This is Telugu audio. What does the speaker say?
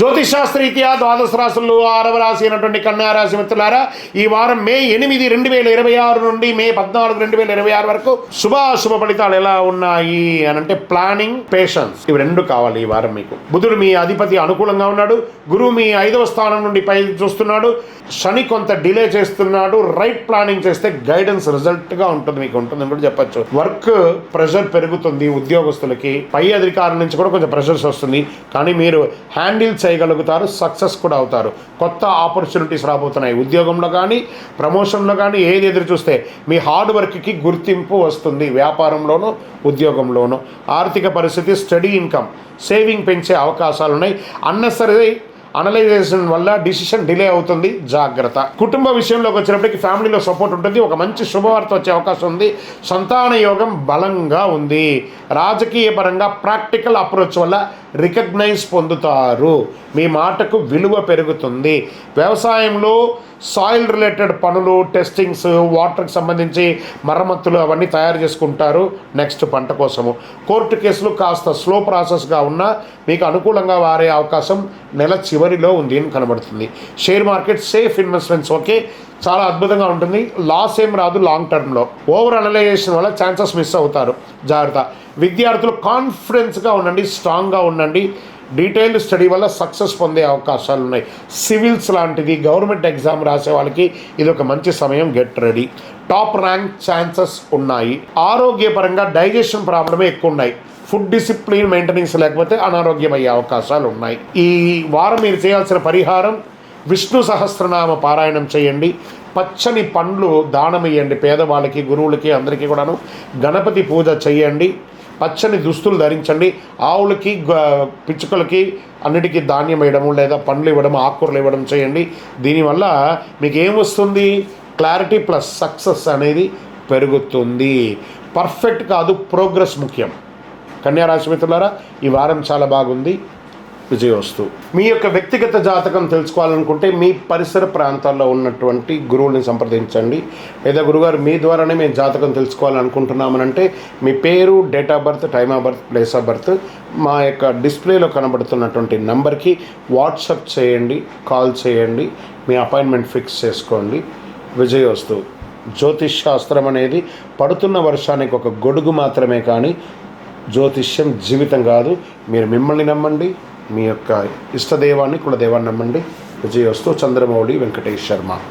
జ్యోతిషాస్త్రీత్యా ద్వాదశ రాశుల్లో 6వ రాశి అయినటువంటి కన్యా రాశి మిత్రులారా, ఈ వారం మే 8, 2026 నుండి మే 14, 2026 వరకు శుభాశుభ ఫలితాలు ఎలా ఉన్నాయి అని అంటే ప్లానింగ్, పేషెన్స్ ఇవి రెండు కావాలి ఈ వారం మీకు. బుధుడు మీ అధిపతి అనుకూలంగా ఉన్నాడు. గురువు మీ 5వ స్థానం నుండి పై చూస్తున్నాడు. శని కొంత డిలే చేస్తున్నాడు. రైట్ ప్లానింగ్ చేస్తే గైడెన్స్ రిజల్ట్ గా ఉంటుంది, మీకు ఉంటుందని కూడా చెప్పచ్చు. వర్క్ ప్రెషర్ పెరుగుతుంది ఉద్యోగస్తులకి, పై అధికారుల నుంచి కూడా కొంచెం ప్రెషర్స్ వస్తుంది, కానీ మీరు హ్యాండిల్ చేయగలుగుతారు, సక్సెస్ కూడా అవుతారు. కొత్త ఆపర్చునిటీస్ రాబోతున్నాయి ఉద్యోగంలో కానీ ప్రమోషన్లో కానీ. ఏది ఎదురు చూస్తే మీ హార్డ్ వర్క్కి గుర్తింపు వస్తుంది. వ్యాపారంలోనూ ఉద్యోగంలోనూ ఆర్థిక పరిస్థితి, స్టడీ ఇన్కమ్, సేవింగ్ పెంచే అవకాశాలు ఉన్నాయి. అన్నెసరీ అనలైజేషన్ వల్ల డిసిషన్ డిలే అవుతుంది, జాగ్రత్త. కుటుంబ విషయంలోకి వచ్చినప్పటికీ ఫ్యామిలీలో సపోర్ట్ ఉంటుంది. ఒక మంచి శుభవార్త వచ్చే అవకాశం ఉంది. సంతాన యోగం బలంగా ఉంది. రాజకీయ పరంగా ప్రాక్టికల్ అప్రోచ్ వల్ల రికగ్నైజ్ పొందుతారు. మీ మాటకు విలువ పెరుగుతుంది. వ్యవసాయంలో సాయిల్ రిలేటెడ్ పనులు, టెస్టింగ్స్, వాటర్కి సంబంధించి మరమ్మతులు అవన్నీ తయారు చేసుకుంటారు నెక్స్ట్ పంట కోసము. కోర్టు కేసులు కాస్త స్లో ప్రాసెస్గా ఉన్నా మీకు అనుకూలంగా వారే అవకాశం నెల చివరిలో ఉంది అని కనబడుతుంది. Share market safe investments okay, చాలా అద్భుతంగా ఉంటుంది. లాస్ ఏం రాదు లాంగ్ టర్మ్లో. ఓవర్ అనలైజేషన్ వల్ల ఛాన్సెస్ మిస్ అవుతారు, జాగ్రత్త. విద్యార్థులు కాన్ఫిడెన్స్గా ఉండండి, స్ట్రాంగ్గా ఉండండి. డీటెయిల్డ్ స్టడీ వల్ల సక్సెస్ పొందే అవకాశాలు ఉన్నాయి. సివిల్స్ లాంటిది, గవర్నమెంట్ ఎగ్జామ్ రాసే వాళ్ళకి ఇది ఒక మంచి సమయం. Get ready. Top rank chances ఉన్నాయి. ఆరోగ్యపరంగా డైజెషన్ ప్రాబ్లమే ఎక్కువ ఉన్నాయి. ఫుడ్ డిసిప్లిన్ మెయింటెనెన్స్ లేకపోతే అనారోగ్యం అయ్యే అవకాశాలు ఉన్నాయి. ఈ వారం మీరు చేయాల్సిన పరిహారం విష్ణు సహస్రనామ పారాయణం చేయండి. పచ్చని పండ్లు దానం ఇవ్వండి పేదవాళ్ళకి, గురువులకి, అందరికీ కూడాను. గణపతి పూజ చేయండి. పచ్చని దుస్తులు ధరించండి. ఆవులకి, పిచ్చుకలకి అన్నిటికీ ధాన్యం వేయడము లేదా పండ్లు ఇవ్వడం, ఆకుకూరలు ఇవ్వడం చేయండి. దీనివల్ల మీకు ఏమొస్తుంది? క్లారిటీ ప్లస్ సక్సెస్ అనేది పెరుగుతుంది. పర్ఫెక్ట్ కాదు, ప్రోగ్రెస్ ముఖ్యం. కన్యా రాశి మిత్రులారా, ఈ వారం చాలా బాగుంది. విజయోస్తు. మీ యొక్క వ్యక్తిగత జాతకం తెలుసుకోవాలనుకుంటే మీ పరిసర ప్రాంతాల్లో ఉన్నటువంటి గురువుని సంప్రదించండి. లేదా గురుగారు మీ ద్వారానే మేము జాతకం తెలుసుకోవాలనుకుంటున్నామనంటే మీ పేరు, date of birth, time of birth, place of birth మా యొక్క డిస్ప్లేలో కనబడుతున్నటువంటి నంబర్కి వాట్సాప్ చేయండి, కాల్ చేయండి. మీ అపాయింట్మెంట్ ఫిక్స్ చేసుకోండి. విజయోస్తు. జ్యోతిష్ శాస్త్రం అనేది పడుతున్న వర్షానికి ఒక గొడుగు మాత్రమే, కానీ జ్యోతిష్యం జీవితం కాదు. మీరు మిమ్మల్ని నమ్మండి, మీ యొక్క ఇష్టదైవాన్ని, కులదైవాన్ని నమ్మండి. విజయోస్తు. చంద్రమౌళి వెంకటేష్ శర్మ.